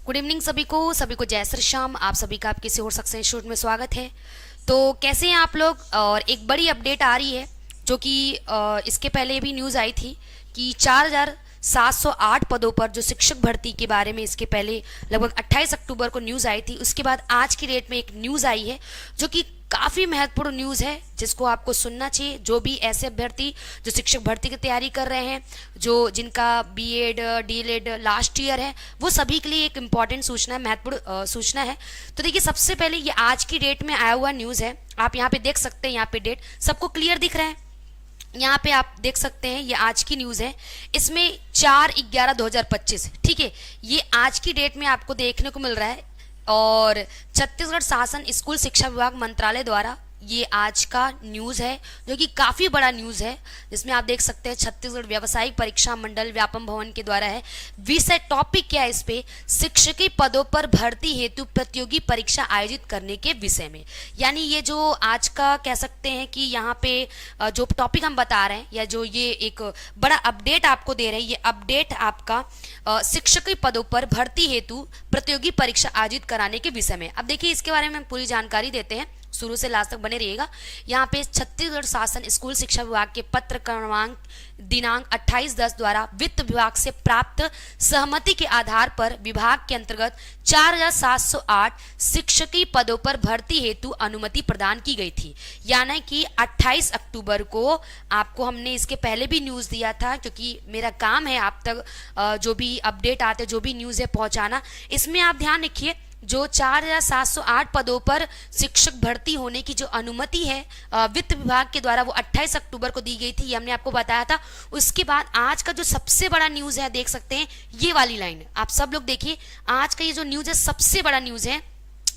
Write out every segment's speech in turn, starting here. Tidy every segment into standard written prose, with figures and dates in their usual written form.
Good evening सभी को जय श्री श्याम। आप सभी का आपके और सक्सेस इंस्टीट्यूट में स्वागत है। तो कैसे हैं आप लोग? और एक बड़ी अपडेट आ रही है जो कि इसके पहले भी न्यूज़ आई थी कि 4708 पदों पर जो शिक्षक भर्ती के बारे में इसके पहले लगभग 28 अक्टूबर को न्यूज़ आई थी। उसके बाद आज की डेट में एक न्यूज़ आई है जो कि काफ़ी महत्वपूर्ण न्यूज़ है, जिसको आपको सुनना चाहिए। जो भी ऐसे अभ्यर्थी जो शिक्षक भर्ती की तैयारी कर रहे हैं, जो जिनका बीएड डीएलएड लास्ट ईयर है, वो सभी के लिए एक इम्पॉर्टेंट सूचना है, महत्वपूर्ण सूचना है। तो देखिए, सबसे पहले ये आज की डेट में आया हुआ न्यूज़ है। आप यहाँ पे देख सकते हैं, यहाँ पे डेट सबको क्लियर दिख रहा है। यहाँ पे आप देख सकते हैं, ये आज की न्यूज़ है। इसमें 4/11/2025, ठीक है, ये आज की डेट में आपको देखने को मिल रहा है। और छत्तीसगढ़ शासन स्कूल शिक्षा विभाग मंत्रालय द्वारा ये आज का न्यूज़ है, जो कि काफ़ी बड़ा न्यूज़ है, जिसमें आप देख सकते हैं छत्तीसगढ़ व्यावसायिक परीक्षा मंडल व्यापम भवन के द्वारा है। विषय टॉपिक क्या है इस पे? शिक्षकी पदों पर भर्ती हेतु प्रतियोगी परीक्षा आयोजित करने के विषय में। यानी ये जो आज का कह सकते हैं कि यहाँ पे जो टॉपिक हम बता रहे हैं, या जो ये एक बड़ा अपडेट आपको दे रहे हैं, ये अपडेट आपका शिक्षकी पदों पर भर्ती हेतु प्रतियोगी परीक्षा आयोजित कराने के विषय में। अब देखिए, इसके बारे में हम पूरी जानकारी देते हैं, शुरू से लास्ट तक बने रहिएगा। यहाँ पे छत्तीसगढ़ शासन स्कूल शिक्षा विभाग के पत्र क्रमांक दिनांक 28/10 द्वारा वित्त विभाग से प्राप्त सहमति के आधार पर विभाग के अंतर्गत 4708 शिक्षकी पदों पर भर्ती हेतु अनुमति प्रदान की गई थी। यानी कि 28 अक्टूबर को आपको हमने इसके पहले भी न्यूज़ दिया था, क्योंकि मेरा काम है आप तक जो भी अपडेट आते, जो भी न्यूज़ है पहुँचाना। इसमें आप ध्यान रखिए, जो 4708 पदों पर शिक्षक भर्ती होने की जो अनुमति है वित्त विभाग के द्वारा, वो 28 अक्टूबर को दी गई थी, ये हमने आपको बताया था। उसके बाद आज का जो सबसे बड़ा न्यूज़ है, देख सकते हैं ये वाली लाइन, आप सब लोग देखिए, आज का ये जो न्यूज़ है सबसे बड़ा न्यूज़ है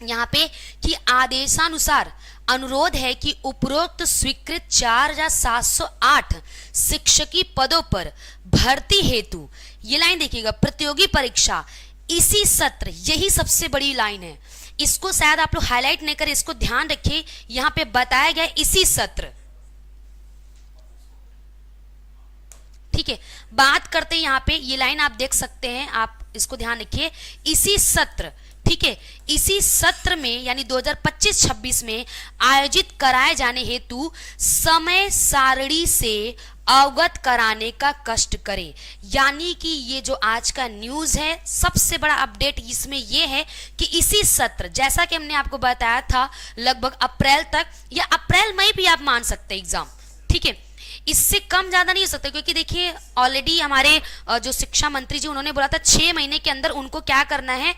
यहाँ पे कि आदेशानुसार अनुरोध है कि उपरोक्त स्वीकृत 4708 शिक्षकी पदों पर भर्ती हेतु, ये लाइन देखिएगा, प्रतियोगी परीक्षा इसी सत्र, यही सबसे बड़ी लाइन है। इसको शायद आप लोग हाईलाइट नहीं करें, इसको ध्यान रखिए, यहां पे बताया गया इसी सत्र, ठीक है। बात करते हैं यहाँ पे, ये लाइन आप देख सकते हैं, आप इसको ध्यान रखिए, इसी सत्र, ठीक है, इसी सत्र में यानी 2025-26 में आयोजित कराए जाने हेतु समय सारणी से अवगत कराने का कष्ट करें। यानी कि ये जो आज का न्यूज़ है, सबसे बड़ा अपडेट इसमें ये है कि इसी सत्र, जैसा कि हमने आपको बताया था, लगभग अप्रैल तक या अप्रैल मई भी आप मान सकते हैं एग्जाम, ठीक है, इससे कम ज्यादा नहीं हो सकता। क्योंकि देखिए, ऑलरेडी हमारे जो शिक्षा मंत्री जी, उन्होंने बोला था 6 महीने के अंदर उनको क्या करना है,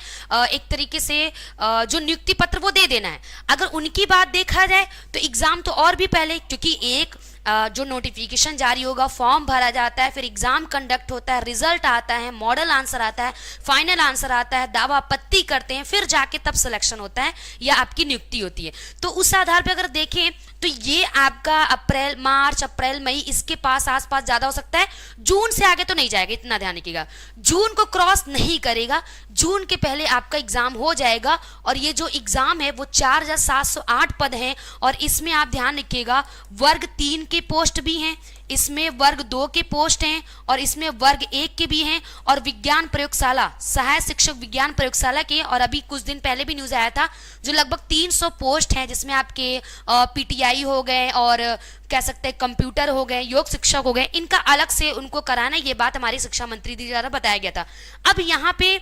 एक तरीके से जो नियुक्ति पत्र वो दे देना है। अगर उनकी बात देखा जाए तो एग्जाम तो और भी पहले, क्योंकि एक जो नोटिफिकेशन जारी होगा, फॉर्म भरा जाता है, फिर एग्जाम कंडक्ट होता है, रिजल्ट आता है, मॉडल आंसर आता है, फाइनल आंसर आता है, दावा आपत्ति करते हैं, फिर जाके तब सिलेक्शन होता है या आपकी नियुक्ति होती है। तो उस आधार पर अगर देखें तो ये आपका अप्रैल, मार्च, अप्रैल, मई, इसके पास आसपास ज्यादा हो सकता है। जून से आगे तो नहीं जाएगा, इतना ध्यान रखिएगा, जून को क्रॉस नहीं करेगा, जून के पहले आपका एग्जाम हो जाएगा। और ये जो एग्जाम है वो 4708 पद हैं, और इसमें आप ध्यान रखिएगा, वर्ग 3 के पोस्ट भी हैं, इसमें वर्ग 2 के पोस्ट हैं, और इसमें वर्ग 1 के भी हैं, और विज्ञान प्रयोगशाला, सहायक शिक्षक विज्ञान प्रयोगशाला के, और अभी कुछ दिन पहले भी न्यूज़ आया था, जो लगभग 300 पोस्ट हैं, जिसमें आपके पीटीआई हो गए, और कह सकते हैं कंप्यूटर हो गए, योग शिक्षक हो गए, इनका अलग से उनको कराना, ये बात हमारी शिक्षा मंत्री जी द्वारा बताया गया था। अब यहाँ पे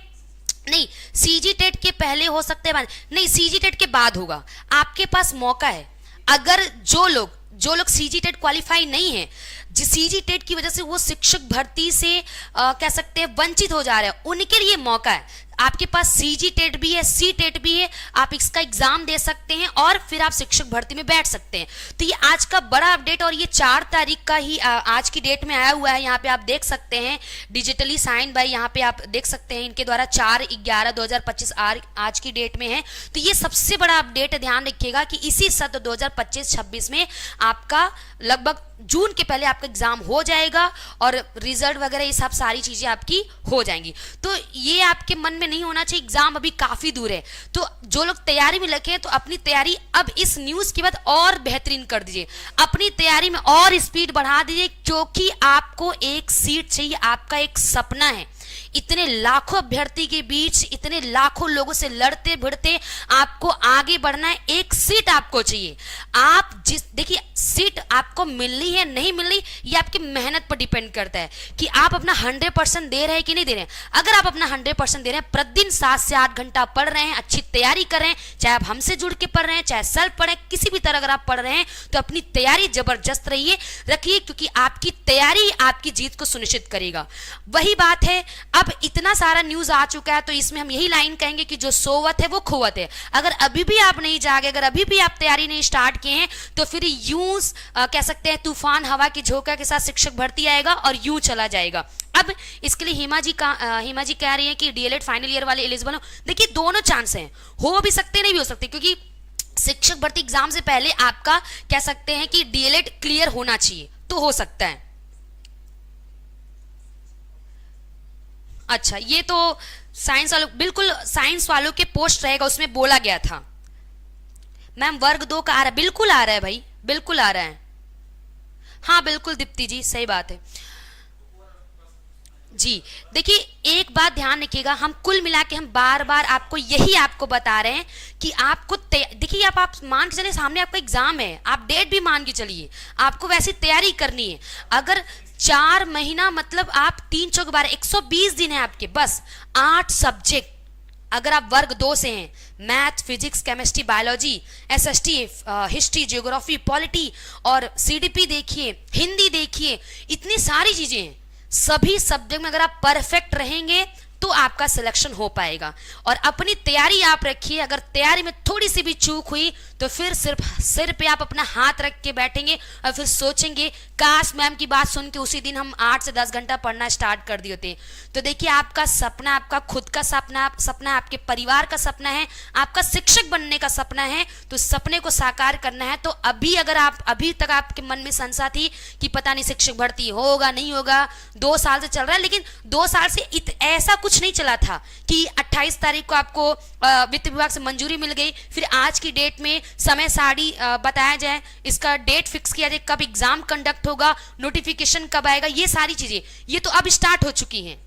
नहीं, सीजी टेट के पहले हो सकते हैं, नहीं, सीजी टेट के बाद होगा। आपके पास मौका है, अगर जो लोग सीजी टेट क्वालिफाई नहीं है, सीजी टेट की वजह से वो शिक्षक भर्ती से कह सकते हैं वंचित हो जा रहे हैं, उनके लिए मौका है। आपके पास सीजी टेट भी है, सी टेट भी है, आप इसका एग्जाम दे सकते हैं और फिर आप शिक्षक भर्ती में बैठ सकते हैं। तो ये आज का बड़ा अपडेट, और ये 4 तारीख का ही आज की डेट में आया हुआ है। यहाँ पे आप देख सकते हैं, डिजिटली साइन बाय, यहाँ पे आप देख सकते हैं इनके द्वारा 4/11/2025 आज की डेट में है। तो ये सबसे बड़ा अपडेट है, ध्यान रखिएगा कि इसी सत्र 2025-26 में आपका लगभग जून के पहले आपका एग्जाम हो जाएगा, और रिजल्ट वगैरह ये सब सारी चीजें आपकी हो जाएंगी। तो ये आपके मन में नहीं होना चाहिए, एग्जाम अभी काफी दूर है। तो जो लोग तैयारी में लगे हैं, तो अपनी तैयारी अब इस न्यूज के बाद और बेहतरीन कर दीजिए, अपनी तैयारी में और स्पीड बढ़ा दीजिए, क्योंकि आपको एक सीट चाहिए, आपका एक सपना है इतने लाखों अभ्यर्थी के बीच, इतने लाखों लोगों से लड़ते भिड़ते आपको आगे बढ़ना है। एक सीट आपको चाहिए। आप देखिए, सीट आपको मिलनी है नहीं मिलनी, ये आपकी मेहनत पर डिपेंड करता है कि आप अपना 100% दे रहे हैं कि नहीं दे रहे हैं। अगर आप अपना 100% दे रहे हैं, प्रतिदिन 7 से 8 घंटा पढ़ रहे हैं, अच्छी तैयारी कर रहे हैं, चाहे आप हमसे जुड़ के पढ़ रहे हैं, चाहे सेल्फ पढ़े, किसी भी तरह अगर आप पढ़ रहे हैं, तो अपनी तैयारी जबरदस्त रखिए, क्योंकि आपकी तैयारी आपकी जीत को सुनिश्चित करेगा। वही बात है, अब इतना सारा न्यूज आ चुका है, तो इसमें हम यही लाइन कहेंगे कि जो सोवत है वो खोवत है। अगर अभी भी आप नहीं जागे, अगर अभी भी आप तैयारी नहीं स्टार्ट किए हैं, तो फिर यूं कह सकते हैं तूफान हवा की झोंका के साथ शिक्षक भर्ती आएगा और यूं चला जाएगा। अब इसके लिए हिमा जी कह रही है कि डीएलएड फाइनल ईयर वाले एलिजिबल हो। देखिए, दोनों चांस हैं, हो भी सकते नहीं भी हो सकते, क्योंकि शिक्षक भर्ती एग्जाम से पहले आपका कह सकते हैं कि डीएलएड क्लियर होना चाहिए, तो हो सकता है। अच्छा, ये तो साइंस वालों, बिल्कुल साइंस वालों के पोस्ट रहेगा, उसमें बोला गया था। मैम वर्ग 2 का आ रहा है, बिल्कुल आ रहा है भाई, बिल्कुल आ रहा है। हाँ बिल्कुल दीप्ति जी, सही बात है जी। देखिए, एक बात ध्यान रखिएगा, हम कुल मिला के हम बार बार आपको बता रहे हैं कि आपको देखिए, आप मान के चलिए सामने आपका एग्जाम है, आप डेट भी मान के चलिए, आपको वैसी तैयारी करनी है। अगर 4 महीना मतलब आप 3 चौक 12, 120 दिन है आपके, बस 8 सब्जेक्ट। अगर आप वर्ग 2 से हैं, math, physics, chemistry, biology, SST, history, geography, polity और सीडीपी देखिए, हिंदी देखिए, इतनी सारी चीजें हैं। सभी सब्जेक्ट में अगर आप परफेक्ट रहेंगे तो आपका सिलेक्शन हो पाएगा। और अपनी तैयारी आप रखिए, अगर तैयारी में थोड़ी सी भी चूक हुई तो फिर सिर्फ सिर पे आप अपना हाथ रख के बैठेंगे और फिर सोचेंगे काश मैम की बात सुन के उसी दिन हम 8 से 10 घंटा पढ़ना स्टार्ट कर दिए होते। तो देखिए, आपका सपना, आपका खुद का सपना, आपके परिवार का सपना है, आपका शिक्षक बनने का सपना है, तो सपने को साकार करना है। तो अभी तक आपके मन में संशय थी कि पता नहीं शिक्षक भर्ती होगा नहीं होगा, 2 साल से चल रहा है, लेकिन 2 साल से ऐसा कुछ नहीं चला था कि 28 तारीख को आपको वित्त विभाग से मंजूरी मिल गई, फिर आज की डेट में समय सारणी बताया जाए, इसका डेट फिक्स किया जाए, कब एग्जाम कंडक्ट होगा, नोटिफिकेशन कब आएगा, ये सारी चीजें ये तो अब स्टार्ट हो चुकी हैं।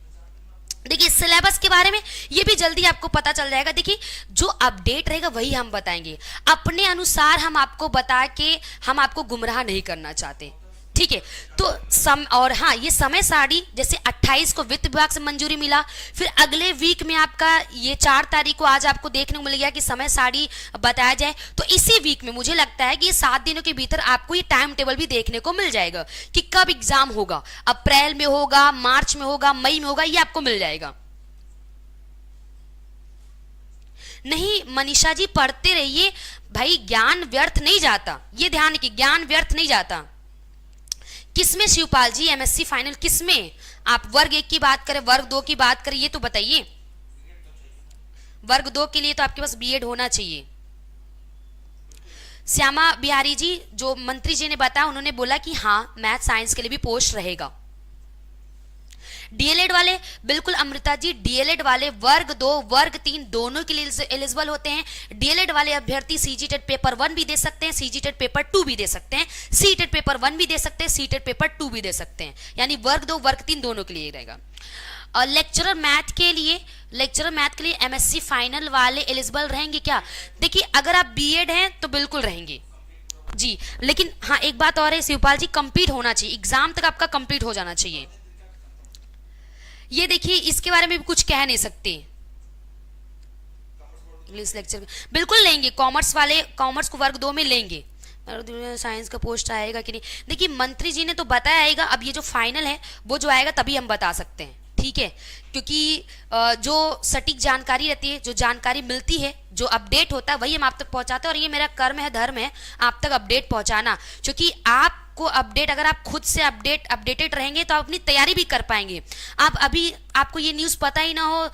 देखिए, सिलेबस के बारे में ये भी जल्दी आपको पता चल जाएगा। देखिए, जो अपडेट रहेगा वही हम बताएंगे, अपने अनुसार हम आपको बता के हम आपको गुमराह नहीं करना चाहते, ठीक है। तो और हाँ, ये समय सारणी जैसे 28 को वित्त विभाग से मंजूरी मिला, फिर अगले वीक में आपका ये 4 तारीख को आज आपको देखने को मिल गया कि समय सारणी बताया जाए, तो इसी वीक में मुझे लगता है कि ये 7 दिनों के भीतर आपको ये टाइम टेबल भी देखने को मिल जाएगा कि कब एग्जाम होगा, अप्रैल में होगा, मार्च में होगा, मई में होगा, ये आपको मिल जाएगा। नहीं मनीषा जी, पढ़ते रहिए भाई, ज्ञान व्यर्थ नहीं जाता, ये ध्यान रखिए, ज्ञान व्यर्थ नहीं जाता। किसमें शिवपाल जी एमएससी फाइनल किसमें? आप वर्ग 1 की बात करें, वर्ग 2 की बात करें, ये तो बताइए। वर्ग 2 के लिए तो आपके पास बीएड होना चाहिए। श्यामा बिहारी जी, जो मंत्री जी ने बताया, उन्होंने बोला कि हाँ मैथ साइंस के लिए भी पोस्ट रहेगा। डीएलएड वाले, बिल्कुल अमृता जी, डीएलएड वाले वर्ग 2 वर्ग 3 दोनों के लिए एलिजिबल होते हैं। डीएलएड वाले अभ्यर्थी सीजीटेट पेपर 1 भी दे सकते हैं, सीजीटेट पेपर 2 भी दे सकते हैं, सीटेट पेपर 1 भी दे सकते हैं, सीटेट पेपर 2 भी दे सकते हैं, यानी वर्ग 2 वर्ग 3 दोनों के लिए रहेगा। और लेक्चरर मैथ के लिए एमएससी फाइनल वाले एलिजिबल रहेंगे क्या? देखिए, अगर आप बीएड हैं तो बिल्कुल रहेंगे जी, लेकिन हाँ एक बात और है शिवपाल जी, कंप्लीट होना चाहिए, एग्जाम तक आपका कंप्लीट हो जाना चाहिए। ये देखिए, इसके बारे में भी कुछ कह नहीं सकते। इंग्लिश लेक्चर बिल्कुल लेंगे, कॉमर्स वाले कॉमर्स को वर्ग 2 में लेंगे। साइंस का पोस्ट आएगा कि नहीं, देखिए मंत्री जी ने तो बताया आएगा, अब ये जो फाइनल है वो जो आएगा तभी हम बता सकते हैं, ठीक है, क्योंकि जो सटीक जानकारी रहती है, जो जानकारी मिलती है, जो अपडेट होता है, वही हम आप तक पहुंचाते हैं, और ये मेरा कर्म है, धर्म है आप तक अपडेट पहुंचाना, क्योंकि आपको अपडेट, अगर आप खुद से अपडेटेड रहेंगे तो आप अपनी तैयारी भी कर पाएंगे। आप अभी आपको ये न्यूज़ पता ही ना हो,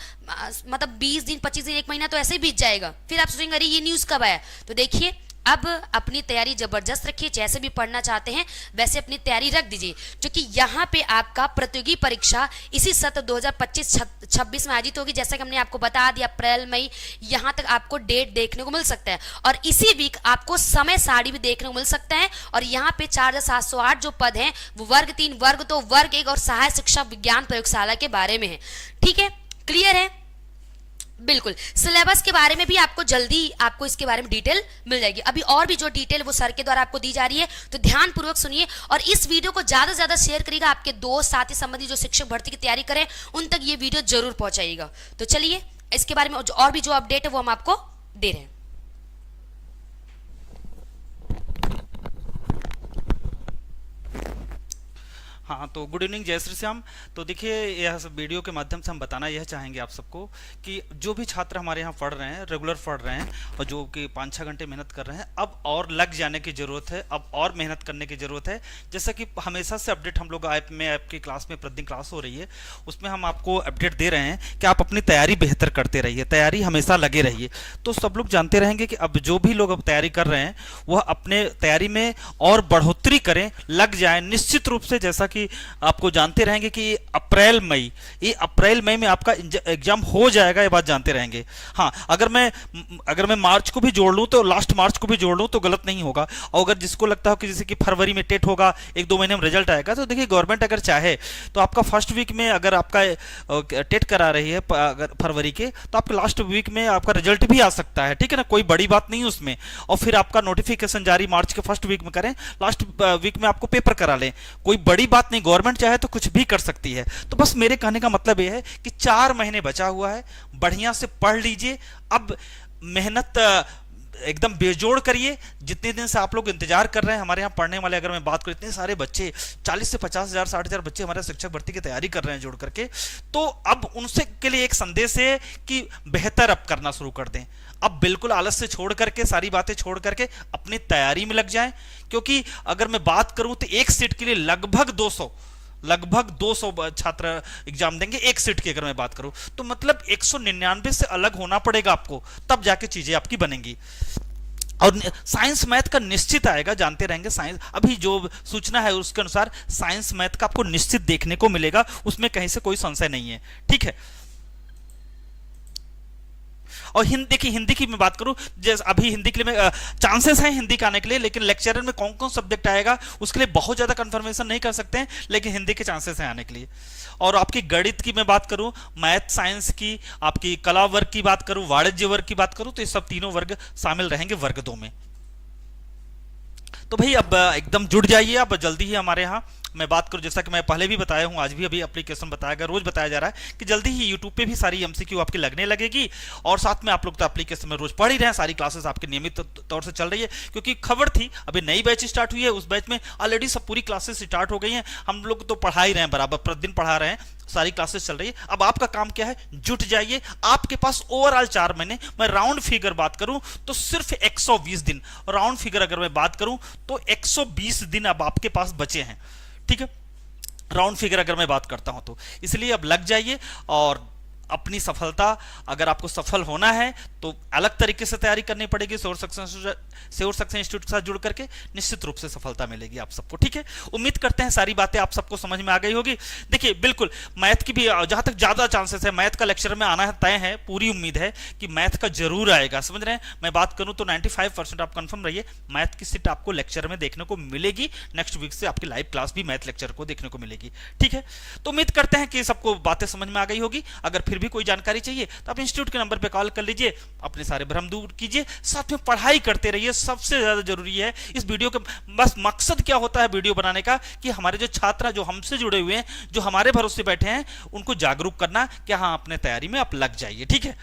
मतलब 20 दिन 25 दिन 1 महीना तो ऐसे ही बीत जाएगा, फिर आप सोचेंगे अरे ये न्यूज़ कब आया, तो देखिए अब अपनी तैयारी जबरदस्त रखिए, जैसे भी पढ़ना चाहते हैं वैसे अपनी तैयारी रख दीजिए, क्योंकि यहाँ पे आपका प्रतियोगी परीक्षा इसी सत्र 2025-26 में आयोजित होगी। जैसा कि हमने आपको बता दिया, अप्रैल मई यहाँ तक आपको डेट देखने को मिल सकता है, और इसी वीक आपको समय सारणी भी देखने को मिल सकता है। और यहाँ पे 4708 जो पद हैं वो वर्ग 3, वर्ग 2, वर्ग 1 और सहायक शिक्षक विज्ञान प्रयोगशाला के बारे में है। ठीक है, क्लियर है? बिल्कुल। सिलेबस के बारे में भी आपको जल्दी आपको इसके बारे में डिटेल मिल जाएगी। अभी और भी जो डिटेल वो सर के द्वारा आपको दी जा रही है, तो ध्यान पूर्वक सुनिए और इस वीडियो को ज्यादा से ज्यादा शेयर करिएगा। आपके दोस्त साथी संबंधी जो शिक्षक भर्ती की तैयारी करें उन तक ये वीडियो जरूर पहुंचाइएगा। तो चलिए इसके बारे में और भी जो अपडेट है वो हम आपको दे रहे हैं। हाँ, तो गुड इवनिंग, जय श्री श्याम। तो देखिए, यह सब वीडियो के माध्यम से हम बताना यह चाहेंगे आप सबको कि जो भी छात्र हमारे यहाँ पढ़ रहे हैं, रेगुलर पढ़ रहे हैं और जो कि 5-6 घंटे मेहनत कर रहे हैं, अब और लग जाने की ज़रूरत है, अब और मेहनत करने की ज़रूरत है। जैसा कि हमेशा से अपडेट हम लोग ऐप में, आपकी क्लास में प्रतिदिन क्लास हो रही है, उसमें हम आपको अपडेट दे रहे हैं कि आप अपनी तैयारी बेहतर करते रहिए, तैयारी हमेशा लगे रहिए। तो सब लोग जानते रहेंगे कि अब जो भी लोग अब तैयारी कर रहे हैं वह अपने तैयारी में और बढ़ोतरी करें, लग जाए निश्चित रूप से। जैसा कि आपको जानते रहेंगे कि अप्रैल मई में आपका एग्जाम हो जाएगा, ये बात जानते रहेंगे। हाँ, अगर मैं मार्च को भी जोड़ लूं तो, लास्ट मार्च को भी जोड़ लूं तो गलत नहीं होगा। और अगर जिसको लगता हो कि जैसे कि फरवरी में टेट होगा, 1-2 महीने में रिजल्ट आएगा, तो देखिए गवर्नमेंट अगर चाहे तो आपका फर्स्ट वीक में अगर आपका टेट करा रही है अगर फरवरी के, तो आपके लास्ट वीक में आपका रिजल्ट भी आ सकता है। ठीक है ना, कोई बड़ी बात नहीं उसमें। और फिर आपका नोटिफिकेशन जारी मार्च के फर्स्ट वीक में करें, लास्ट वीक में आपको पेपर करा लें, कोई बड़ी बात नहीं। गवर्नमेंट चाहे तो कुछ भी कर सकती है। तो बस मेरे कहने का मतलब यह है कि 4 महीने बचा हुआ है, बढ़िया से पढ़ लीजिए। अब मेहनत एकदम बेजोड़ करिए। जितने दिन से आप लोग इंतजार कर रहे हैं हमारे यहाँ पढ़ने वाले, अगर मैं बात करूं, इतने सारे बच्चे, 40 से 50,000 60,000 बच्चे हमारे शिक्षक भर्ती की तैयारी कर रहे हैं जोड़ करके, तो अब उनसे के लिए एक संदेश है कि बेहतर अब करना शुरू कर दें। अब बिल्कुल आलस से छोड़ करके, सारी बातें छोड़ करके अपनी तैयारी में लग जाएं। क्योंकि अगर मैं बात करूं तो एक सीट के लिए लगभग 200 छात्र एग्जाम देंगे एक सीट की। अगर मैं बात करूं तो मतलब 199 से अलग होना पड़ेगा आपको, तब जाके चीजें आपकी बनेंगी। और साइंस मैथ का निश्चित आएगा, जानते रहेंगे। साइंस अभी जो सूचना है उसके अनुसार साइंस मैथ का आपको निश्चित देखने को मिलेगा, उसमें कहीं से कोई संशय नहीं है। ठीक है। और देखिए हिंदी की मैं बात करूं, जैसे अभी हिंदी के लिए चांसेस हैं हिंदी का आने के लिए, लेकिन लेक्चरर में कौन कौन सब्जेक्ट आएगा उसके लिए बहुत ज्यादा कंफर्मेशन नहीं कर सकते हैं, लेकिन हिंदी के चांसेस हैं आने के लिए। और आपकी गणित की मैं बात करूं, मैथ साइंस की, आपकी कला वर्ग की बात करूं, वाणिज्य वर्ग की बात करूं, तो ये सब तीनों वर्ग शामिल रहेंगे वर्ग 2 में। तो भाई अब एकदम जुड़ जाइए। अब जल्दी ही हमारे यहाँ मैं बात करूं, जैसा कि मैं पहले भी बताया हूं, आज भी अभी एप्लीकेशन बताया गया, रोज बताया जा रहा है कि जल्दी ही यूट्यूब पे भी सारी एमसीक्यू आपकी लगने लगेगी। और साथ में आप लोग तो एप्लीकेशन में रोज पढ़ ही रहे हैं, सारी क्लासेस आपकी नियमित तौर से चल रही है। क्योंकि खबर थी अभी नई बैच स्टार्ट हुई है, उस बैच में ऑलरेडी सब पूरी क्लासेस स्टार्ट हो गई हैं। हम लोग तो पढ़ा ही रहे हैं, बराबर प्रतिदिन पढ़ा रहे हैं, सारी क्लासेस चल रही है। अब आपका काम क्या है, जुट जाइए। आपके पास ओवरऑल 4 महीने, मैं राउंड फिगर बात करूं तो सिर्फ 120 दिन, राउंड फिगर अगर मैं बात करूं तो 120 दिन अब आपके पास बचे हैं। ठीक है, राउंड फिगर अगर मैं बात करता हूं तो इसलिए अब लग जाइए। और अपनी सफलता, अगर आपको सफल होना है तो अलग तरीके से तैयारी करनी पड़ेगी। श्योर सक्सेस इंस्टीट्यूट के साथ जुड़ करके निश्चित रूप से सफलता मिलेगी आप सबको। ठीक है, उम्मीद करते हैं सारी बातें आप सबको समझ में आ गई होगी। देखिए बिल्कुल मैथ की भी जहां तक ज्यादा चांसेस है, मैथ का लेक्चर में आना है तय है, पूरी उम्मीद है कि मैथ का जरूर आएगा। समझ रहे हैं, मैं बात करूं तो 95% आप कंफर्म रहिए, मैथ की सीट आपको लेक्चर में देखने को मिलेगी। नेक्स्ट वीक से आपकी लाइव क्लास भी मैथ लेक्चर को देखने को मिलेगी। ठीक है, तो उम्मीद करते हैं कि सबको बातें समझ में आ गई होगी। अगर फिर भी कोई जानकारी चाहिए तो आप इंस्टीट्यूट के नंबर पे कॉल कर लीजिए, अपने सारे भ्रम दूर कीजिए, साथ में पढ़ाई करते रहिए। सबसे ज्यादा जरूरी है इस वीडियो का बस मकसद क्या होता है वीडियो बनाने का, कि हमारे जो छात्र जो हमसे जुड़े हुए हैं, जो हमारे भरोसे बैठे हैं, उनको जागरूक करना कि हाँ अपने तैयारी में आप लग जाइए। ठीक है,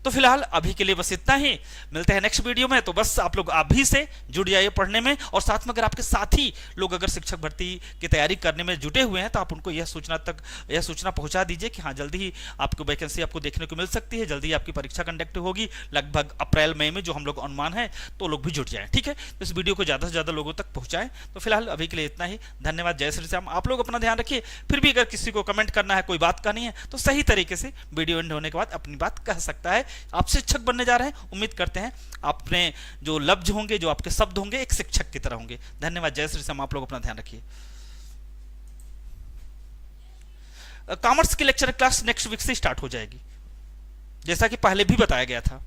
तो फिलहाल अभी के लिए बस इतना ही, मिलते हैं नेक्स्ट वीडियो में। तो बस आप लोग अभी से जुड़ जाइए पढ़ने में, और साथ में अगर आपके साथी लोग अगर शिक्षक भर्ती की तैयारी करने में जुटे हुए हैं तो आप उनको यह सूचना पहुंचा दीजिए कि हाँ जल्दी ही आपको वैकेंसी आपको देखने को मिल सकती है, जल्दी आपकी परीक्षा कंडक्ट होगी लगभग अप्रैल मई में, जो हम लोग अनुमान है, तो लोग भी जुट जाएं। ठीक है, तो इस वीडियो को ज्यादा से ज्यादा लोगों तक पहुंचाएं। तो फिलहाल अभी के लिए इतना ही, धन्यवाद, जय श्री श्याम। आप लोग अपना ध्यान रखिए। फिर भी अगर किसी को कमेंट करना है, कोई बात करनी है, तो सही तरीके से वीडियो एंड होने के बाद अपनी बात कह सकता है, आप शिक्षक बनने जा रहे हैं, उम्मीद करते हैं आपने जो लफ्ज होंगे, जो आपके शब्द होंगे, एक शिक्षक की तरह होंगे। धन्यवाद। जय श्री श्याम। आप लोग अपना ध्यान रखिए। कॉमर्स की लेक्चर क्लास नेक्स्ट वीक से स्टार्ट हो जाएगी, जैसा कि पहले भी बताया गया था।